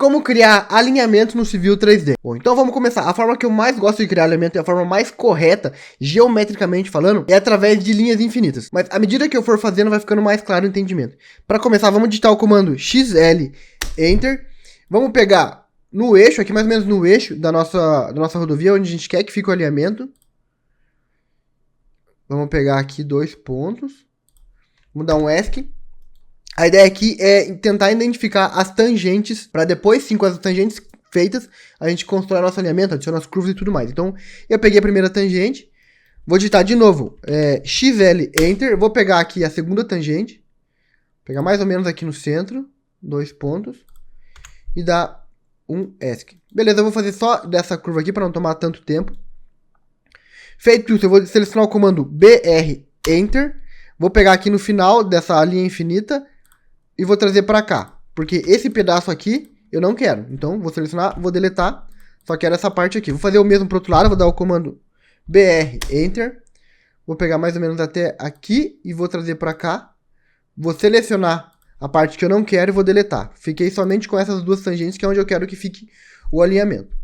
Como criar alinhamento no Civil 3D? Bom, então vamos começar. A forma que eu mais gosto de criar alinhamento e a forma mais correta, geometricamente falando, é através de linhas infinitas. Mas à medida que eu for fazendo, vai ficando mais claro o entendimento. Para começar, vamos digitar o comando XL, Enter. Vamos pegar no eixo, aqui mais ou menos no eixo da nossa rodovia, onde a gente quer que fique o alinhamento. Vamos pegar aqui 2 pontos. Vamos dar um ESC. A ideia aqui é tentar identificar as tangentes, para depois, sim, com as tangentes feitas, a gente constrói nosso alinhamento, adiciona as curvas e tudo mais. Então, eu peguei a primeira tangente, vou digitar de novo XL, Enter, vou pegar aqui a segunda tangente, pegar mais ou menos aqui no centro, 2 pontos, e dar um ESC. Beleza, eu vou fazer só dessa curva aqui, para não tomar tanto tempo. Feito isso, eu vou selecionar o comando BR, Enter, vou pegar aqui no final dessa linha infinita, e vou trazer para cá, porque esse pedaço aqui eu não quero. Então, vou selecionar, vou deletar, só quero essa parte aqui. Vou fazer o mesmo para o outro lado, vou dar o comando BR, Enter. Vou pegar mais ou menos até aqui e vou trazer para cá. Vou selecionar a parte que eu não quero e vou deletar. Fiquei somente com essas duas tangentes, que é onde eu quero que fique o alinhamento.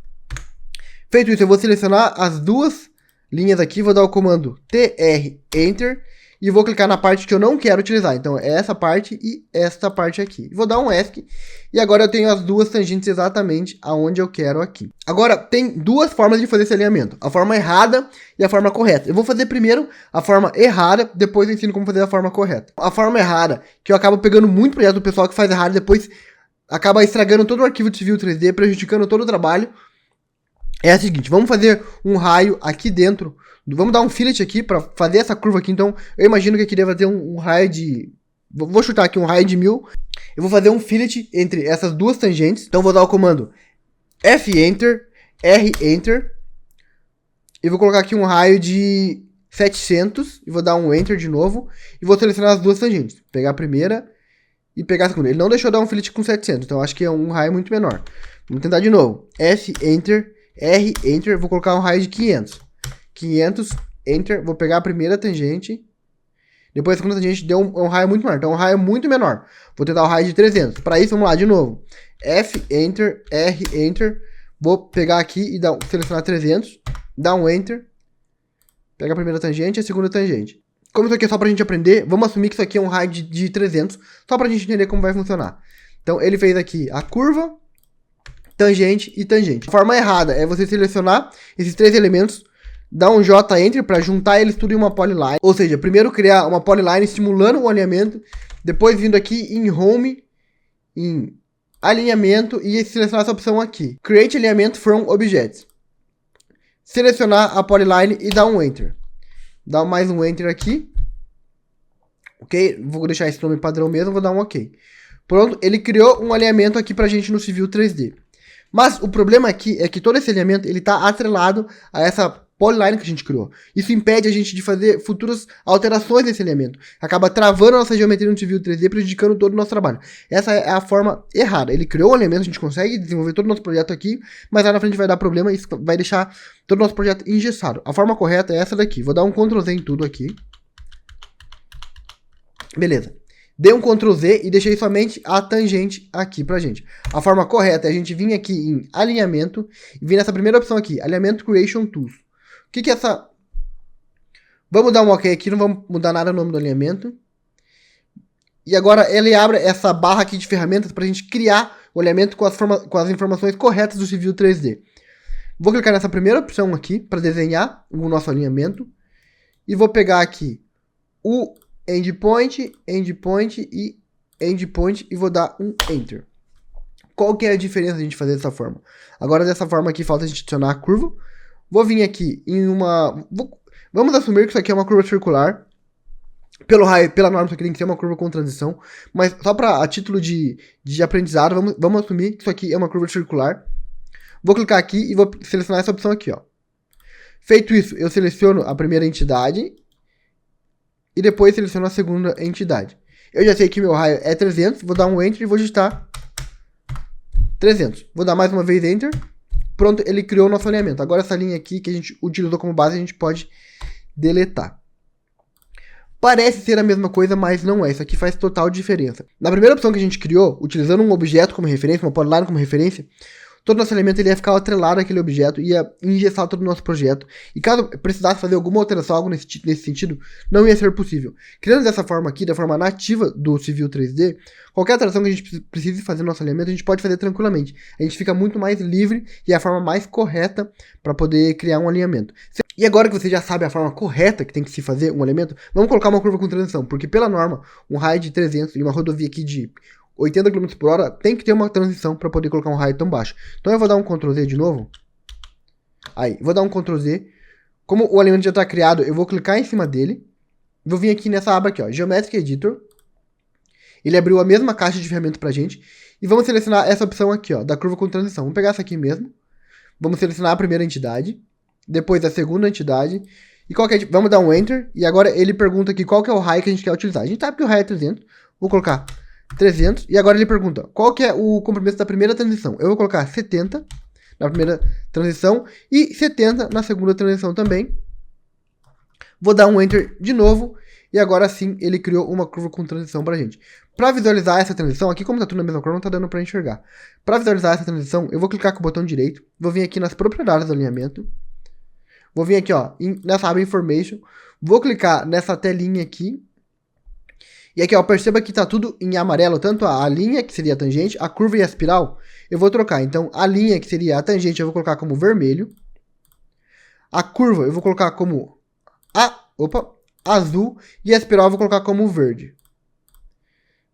Feito isso, eu vou selecionar as duas linhas aqui, vou dar o comando TR, Enter. E vou clicar na parte que eu não quero utilizar. Então, é essa parte e esta parte aqui. Vou dar um ESC. E agora eu tenho as duas tangentes exatamente aonde eu quero aqui. Agora, tem duas formas de fazer esse alinhamento. A forma errada e a forma correta. Eu vou fazer primeiro a forma errada, depois eu ensino como fazer a forma correta. A forma errada, que eu acabo pegando muito projeto do pessoal que faz errado, depois acaba estragando todo o arquivo de Civil 3D, prejudicando todo o trabalho. É a seguinte, vamos fazer um raio aqui dentro. Vamos dar um fillet aqui para fazer essa curva aqui. Então, eu imagino que aqui deve ter um raio de... Vou chutar aqui um raio de 1000. Eu vou fazer um fillet entre essas duas tangentes. Então, vou dar o comando F Enter, R Enter. E vou colocar aqui um raio de 700. E vou dar um Enter de novo. E vou selecionar as duas tangentes. Pegar a primeira e pegar a segunda. Ele não deixou dar um fillet com 700. Então, acho que é um raio muito menor. Vamos tentar de novo. F Enter, R Enter. Vou colocar um raio de 500. 500, Enter, vou pegar a primeira tangente, depois a segunda tangente deu um raio muito menor, então um raio muito menor, vou tentar o raio de 300, para isso vamos lá de novo, F, Enter, R, Enter, vou pegar aqui e selecionar 300, dar um Enter, pega a primeira tangente e a segunda tangente. Como isso aqui é só pra gente aprender, vamos assumir que isso aqui é um raio de 300, só pra gente entender como vai funcionar. Então ele fez aqui a curva, tangente e tangente. A forma errada é você selecionar esses três elementos, dá um J-Enter para juntar eles tudo em uma polyline. Ou seja, primeiro criar uma polyline simulando o alinhamento, depois vindo aqui em Home, em Alinhamento e selecionar essa opção aqui. Create Alinhamento from Objects. Selecionar a polyline e dar um Enter. Dá mais um Enter aqui. Ok? Vou deixar esse nome padrão mesmo, vou dar um OK. Pronto, ele criou um alinhamento aqui pra gente no Civil 3D. Mas o problema aqui é que todo esse alinhamento ele tá atrelado a essa polyline que a gente criou. Isso impede a gente de fazer futuras alterações nesse alinhamento. Acaba travando a nossa geometria no Civil 3D, prejudicando todo o nosso trabalho. Essa é a forma errada. Ele criou um alinhamento, a gente consegue desenvolver todo o nosso projeto aqui, mas lá na frente vai dar problema e isso vai deixar todo o nosso projeto engessado. A forma correta é essa daqui. Vou dar um Ctrl Z em tudo aqui. Beleza. Dei um Ctrl Z e deixei somente a tangente aqui pra gente. A forma correta é a gente vir aqui em Alinhamento e vir nessa primeira opção aqui, Alinhamento Creation Tools. O que é essa... Vamos dar um OK aqui, não vamos mudar nada no nome do alinhamento. E agora ele abre essa barra aqui de ferramentas para a gente criar o alinhamento com as informações corretas do Civil 3D. Vou clicar nessa primeira opção aqui para desenhar o nosso alinhamento. E vou pegar aqui o Endpoint, Endpoint e Endpoint e vou dar um Enter. Qual que é a diferença de a gente fazer dessa forma? Agora dessa forma aqui falta a gente adicionar a curva. Vou vir aqui em uma... Vamos assumir que isso aqui é uma curva circular. Pela norma isso aqui tem que ser uma curva com transição. Mas só a título de aprendizado, vamos assumir que isso aqui é uma curva circular. Vou clicar aqui e vou selecionar essa opção aqui, ó. Feito isso, eu seleciono a primeira entidade. E depois seleciono a segunda entidade. Eu já sei que meu raio é 300. Vou dar um Enter e vou digitar 300. Vou dar mais uma vez Enter. Pronto, ele criou o nosso alinhamento. Agora essa linha aqui que a gente utilizou como base, a gente pode deletar. Parece ser a mesma coisa, mas não é. Isso aqui faz total diferença. Na primeira opção que a gente criou, utilizando um objeto como referência, uma polyline como referência, todo nosso elemento ele ia ficar atrelado àquele objeto, ia engessar todo o nosso projeto. E caso precisasse fazer alguma alteração, algo nesse sentido, não ia ser possível. Criando dessa forma aqui, da forma nativa do Civil 3D, qualquer alteração que a gente precise fazer no nosso alinhamento, a gente pode fazer tranquilamente. A gente fica muito mais livre e é a forma mais correta para poder criar um alinhamento. E agora que você já sabe a forma correta que tem que se fazer um alinhamento, vamos colocar uma curva com transição, porque pela norma, um raio de 300 e uma rodovia aqui de 80 km por hora tem que ter uma transição para poder colocar um raio tão baixo. Então eu vou dar um Ctrl Z de novo. Aí, vou dar um Ctrl Z. Como o alinhamento já está criado, eu vou clicar em cima dele. Vou vir aqui nessa aba aqui, ó, Geometric Editor. Ele abriu a mesma caixa de ferramentas pra gente. E vamos selecionar essa opção aqui, ó, da curva com transição. Vamos pegar essa aqui mesmo. Vamos selecionar a primeira entidade. Depois a segunda entidade. E vamos dar um Enter. E agora ele pergunta aqui qual que é o raio que a gente quer utilizar. A gente sabe que o raio é 300. Vou colocar 300. E agora ele pergunta qual que é o comprimento da primeira transição. Eu vou colocar 70 na primeira transição. E 70 na segunda transição também. Vou dar um Enter de novo. E agora sim ele criou uma curva com transição pra gente. Para visualizar essa transição, aqui como tá tudo na mesma cor, não tá dando pra enxergar. Para visualizar essa transição, eu vou clicar com o botão direito. Vou vir aqui nas propriedades do alinhamento. Vou vir aqui, ó, nessa aba Information. Vou clicar nessa telinha aqui. E aqui, ó, perceba que tá tudo em amarelo. Tanto a linha, que seria a tangente, a curva e a espiral. Eu vou trocar. Então, a linha, que seria a tangente, eu vou colocar como vermelho. A curva, eu vou colocar como azul. E a espiral, eu vou colocar como verde.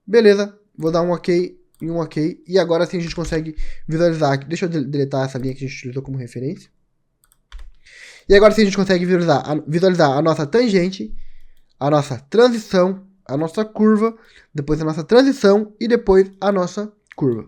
Beleza. Vou dar um OK e um OK. E agora sim a gente consegue visualizar aqui. Deixa eu deletar essa linha que a gente utilizou como referência. E agora sim a gente consegue visualizar a nossa tangente, a nossa transição, a nossa curva, depois a nossa transição e depois a nossa curva.